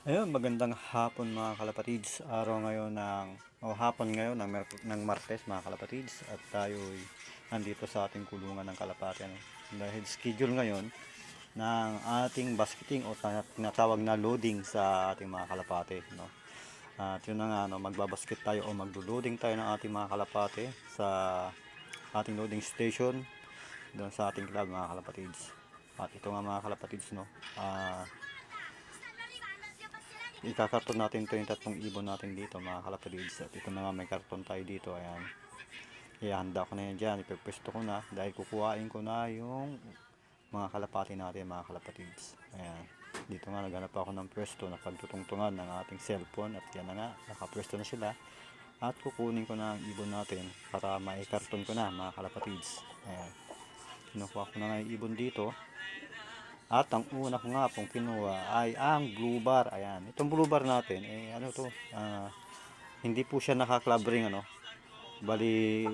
Ayun, magandang hapon mga kalapatids. Araw ngayon hapon ngayon ng Martes mga kalapatids. At tayo'y nandito sa ating kulungan ng kalapati. Ano? Dahil schedule ngayon ng ating basketing o tinatawag na loading sa ating mga kalapati. No? At yun na nga, no, magbabasket tayo o maglo-loading tayo ng ating mga kalapati sa ating loading station doon sa ating club mga kalapatids. At ito nga mga kalapatids, no, ikakarton natin ito yung tatlong ibon natin dito mga kalapatids. At ito na nga, may karton tayo dito. Ayan, ihanda ko na yan dyan, ipipwesto ko na dahil kukuhain ko na yung mga kalapati natin mga kalapatids. Ayan, dito nga naghanap ako ng pwesto na pagtutungtungan ng ating cellphone. At yan na nga, nakapwesto na sila. At kukunin ko na ang ibon natin para maikarton ko na mga kalapatids. Ayan, kinukuha ko na nga yung ibon dito. At ang una ko nga pong kinuha ay ang blue bar. Ayan, itong blue bar natin, ano to, hindi po siya naka-club ring, ano. Bali,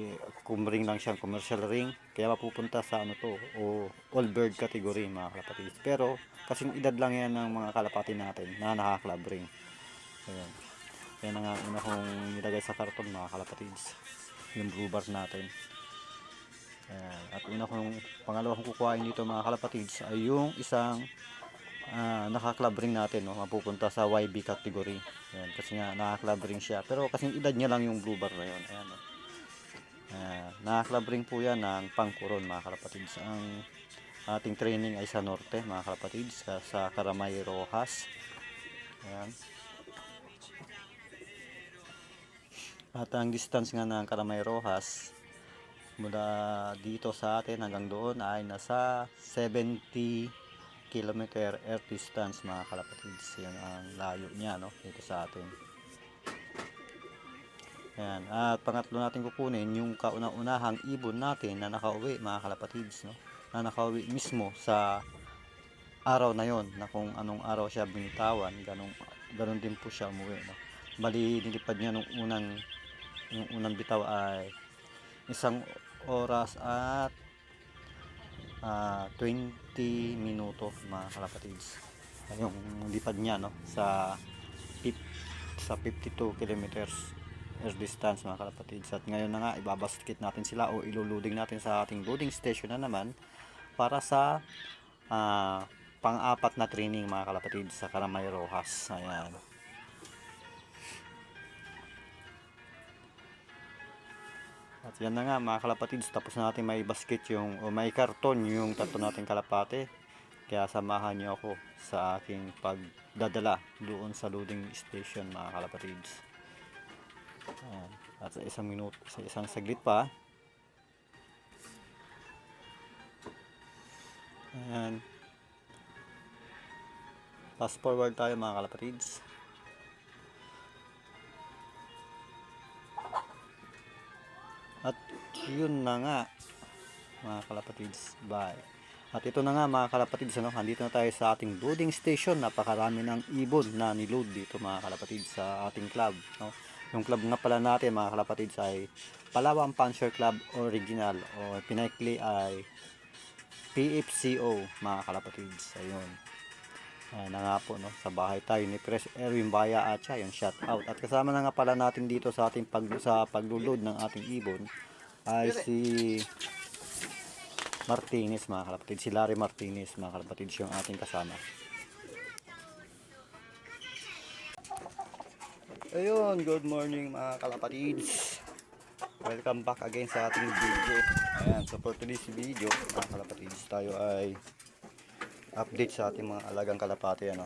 ring lang siya, commercial ring. Kaya mapupunta sa ano to, o all bird category mga kalapatids. Pero, kasing edad lang yan ng mga kalapati natin na naka-club ring. Ayan. Yan ang una kong nilagay sa karton mga kalapatids. Yung blue bar natin. Ayan. At una kong pangalawa kong kukuhain dito mga kalapatids ay yung isang naka-club ring natin, no, mapupunta sa YB category. Ayan, kasi nga naka-club ring siya. Pero kasing edad niya lang yung blue bar na yun. Ayan, no. Naka-club ring po yan ng pangkuron mga kalapatids. Ang ating training ay sa norte mga kalapatids, sa Karamay Rojas. Ayan. At ang distance nga ng Karamay Rojas mula dito sa atin hanggang doon ay nasa 70 kilometer air distance mga kalapatids. Yan ang layo niya, no, dito sa atin. Ayan. At pangatlo natin kukunin yung kauna-unahang ibon natin na nakauwi mga kalapatids, no, na nakauwi mismo sa araw na yon, na kung anong araw siya binitawan, ganun din po siya umuwi, no. Bali nilipad niya yung unang bitaw ay 1 oras at 20 minuto mga kalapatids. Yung lipad niya, no, sa 52 kilometers air distance mga kalapatids. At ngayon na nga, ibabasket natin sila o iluluding natin sa ating loading station na naman para sa pang-apat na training mga kalapatids sa Karamay Rojas. Ayan. At yan na nga mga kalapatids, tapos na natin may basket o may karton yung tatlo nating kalapate. Kaya samahan niyo ako sa aking pagdadala doon sa loading station mga kalapatids. Ayan. At sa isang saglit pa. Ayan. Fast forward tayo mga kalapatids. At yun na nga mga kalapatids. Bye. At ito na nga mga kalapatids, ano, andito na tayo sa ating loading station. Napakarami ng ibon na niload dito mga kalapatids sa ating club, no? Yung club nga pala natin mga kalapatids ay Palawan Panzer Club Original, o pinaikli ay PFCO mga kalapatids. Ayun. Ayan na nga po, no, sa bahay tayo ni Pres Erwin Baya Acha, yung shout out. At kasama na nga pala natin dito sa ating paglulod ng ating ibon ay si Martinez mga kalapatid, si Larry Martinez mga kalapatid, yung ating kasama. Ayun, good morning mga kalapatids. Welcome back again sa ating video. Ayan, so for today's video mga kalapatids, tayo ay update sa ating mga alagang kalapati, ano.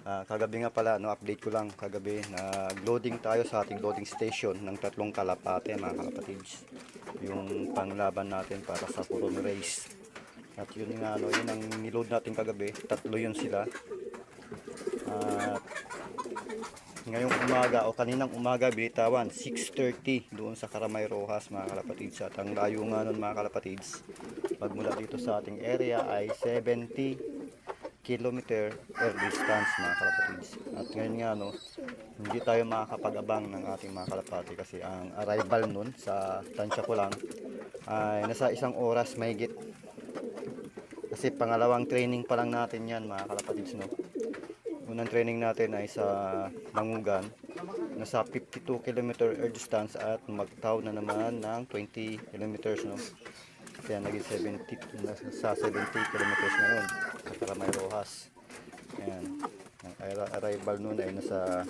Kagabi nga pala, no, update ko lang kagabi, nag-loading tayo sa ating loading station ng tatlong kalapate mga kalapatids, yung panglaban natin para sa Coron race. At yun nga, no, yun ang niload natin kagabi, tatlo yun sila. At ngayong umaga o kaninang umaga binitawan 6:30 doon sa Karamay Rojas mga kalapatids. At ang layo nga nun mga kalapatids, pagmula dito sa ating area ay 70 kilometer air distance mga kalapatids. At ngayon nga, no, hindi tayo makakapag-abang ng ating mga kalapati kasi ang arrival nun sa tansya ko lang ay nasa 1 oras mahigit. Kasi pangalawang training pa lang natin yan mga kalapatids, no. unang training natin ay sa Mangugan. Nasa 52 kilometer air distance at magtaw na naman ng 20 kilometers, no? Kaya naging 70, nasa 70 kilometers na yun. Sa Karamay Rojas. Ayan. Ang arrival noon ay nasa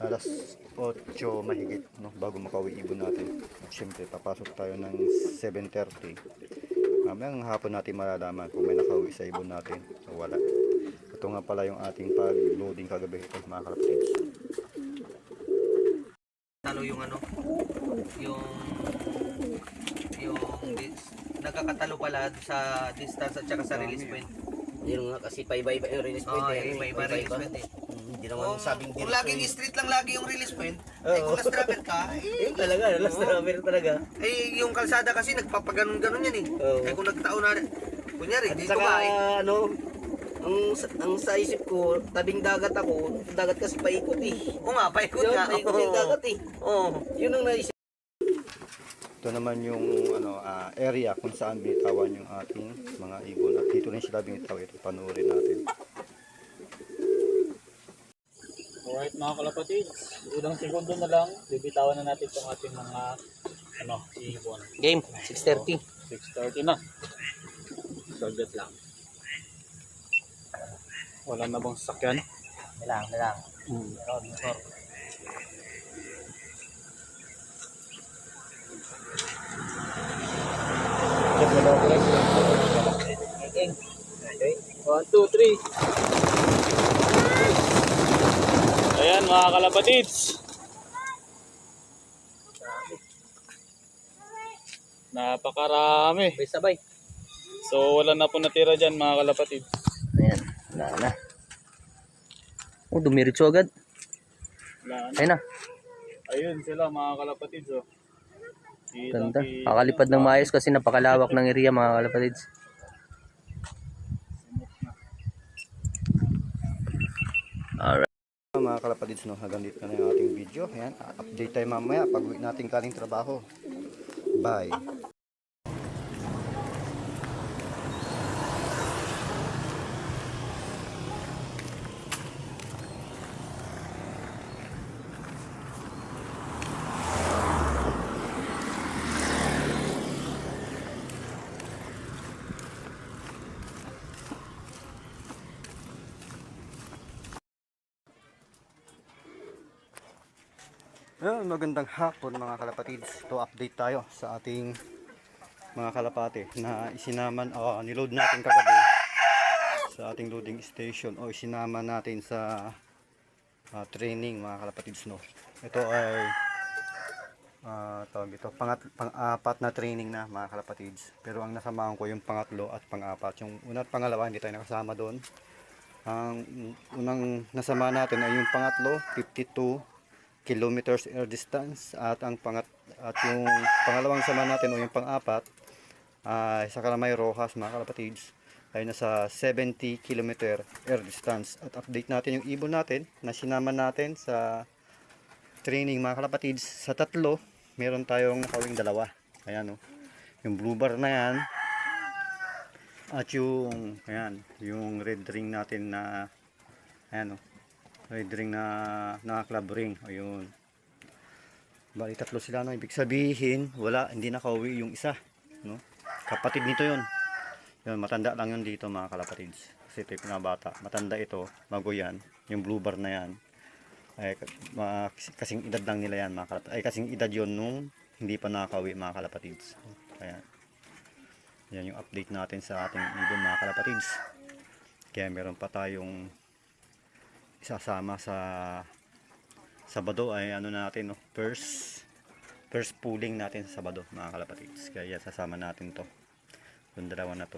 alas 8 mahigit, no? Bago makauwi ibon natin. At syempre, papasok tayo ng 7:30. Mamayang hapon natin malalaman kung may nakauwi sa ibon natin o wala. Ito nga pala yung ating pag-loading kagabi ito, mga kalapatids. Talo yung ano, yung nagkakatalo pala sa distance at saka sa release point. Yun nga kasi paiba-iba yung release point. Iba-iba release point eh. Hindi naman sabing Kung diretso laging yun. street lang lagi yung release point, eh kung last travel ka, Yun talaga, last driver talaga. yung kalsada kasi nagpapaganon-ganon yan eh. Oo. Eh kung nagtaon na, kunyari, At dito saka ba eh. ano, ang sa isip ko, tabing dagat ako, dagat kasi paikot eh. Oo nga, paikot Yun, nga. paikot yung dagat eh. Oo. Yun ang naisip. Ito naman yung area kung saan binitawan yung ating mga ibon. At dito rin sila binitaw. Ito, panoorin natin. Alright mga kalapatid, unang segundo na lang, bibitawan na natin itong ating mga ibon. Game, 6:30. 6:30 na. Target lang. Wala na bang sasakyan? Nilang. Meron, motor. Check mo daw guys. Okay. 1, 2, 3. Ayan mga kalapatids. Napakarami. Sabay. So wala na po natira dyan mga kalapatids. Ayan, wala na. Oh, dumiritso agad. Wala na. Ayun na, Ayun sila mga kalapatids. Oh. ganda. Kakalipad ng maayos kasi napakalawak ng area mga kalapatids. Alright. Mga kalapatids, no, hanggang dito na yung ating video. Ayan, update tayo mamaya pag uwi natin kaling trabaho. Bye. Magandang hapon mga kalapatids. To update tayo sa ating mga kalapate na niload natin kagabi sa ating loading station o isinama natin sa training mga kalapatids, no. Ito ay pang-apat na training na mga kalapatids. Pero ang nasamahan ko yung pangatlo at pang-apat. Yung una at pangalawa hindi tayo nakasama doon. Ang unang nasama natin ay yung pangatlo, 52 kilometers air distance, at yung pangalawang sama natin o yung pang-apat ay sa Karamay Rojas mga kalapatids ay nasa 70 kilometer air distance. At update natin yung ibon natin na sinama natin sa training mga kalapatids. Sa tatlo meron tayong nakawing dalawa. Ayan, oh. Yung blue bar na yan at yung yung red ring natin na ayan, oh. Red ring na club ring. Ayun. Bali tatlo sila, no. Ibig sabihin, hindi nakauwi yung isa, no. Kapatid nito 'yon. Yun, matanda lang yun dito mga kalapatids. Kasi ito yung pinabata. Matanda ito, bago yan. Yung blue bar na yan. Ay, kasing edad lang nila yan mga kalapatids. Ay, kasing edad yun nung hindi pa nakauwi mga kalapatids. Kaya, yan yung update natin sa ating ibon mga kalapatids. Kaya meron pa tayong isasama sa Sabado ay natin, no, first pooling natin sa Sabado mga kalapatids. Kaya sasama natin to, yung dalawa na to.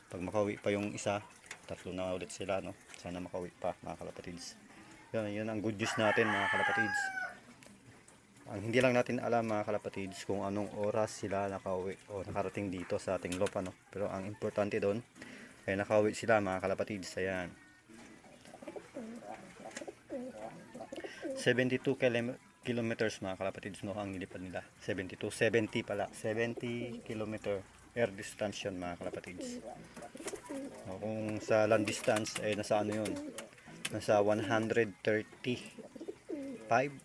Pag makauwi pa yung isa, tatlo na ulit sila, no. Sana makauwi pa mga kalapatids. Yan ang good news natin mga kalapatids. Ang hindi lang natin alam mga kalapatids kung anong oras sila nakauwi o nakarating dito sa ating lopa, no. Pero ang importante doon ay nakauwi sila mga kalapatids. Ayan, 72 kilometers mga kalapatids, no, ang nilipad nila. 70 kilometer air distance yun mga kalapatids. O, kung sa land distance, eh, nasa ano yun? Nasa 135,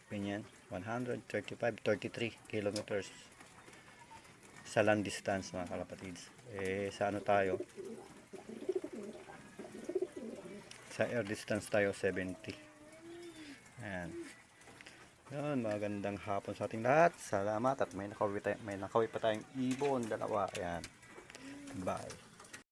ganyan. 135, 33 kilometers sa land distance, mga kalapatids. Eh, sa ano tayo? Sa air distance tayo, 70. Ayan. Yun, magandang hapon sa ating lahat. Salamat at may nakawi pa tayong ibon, dalawa. Ayan. Bye.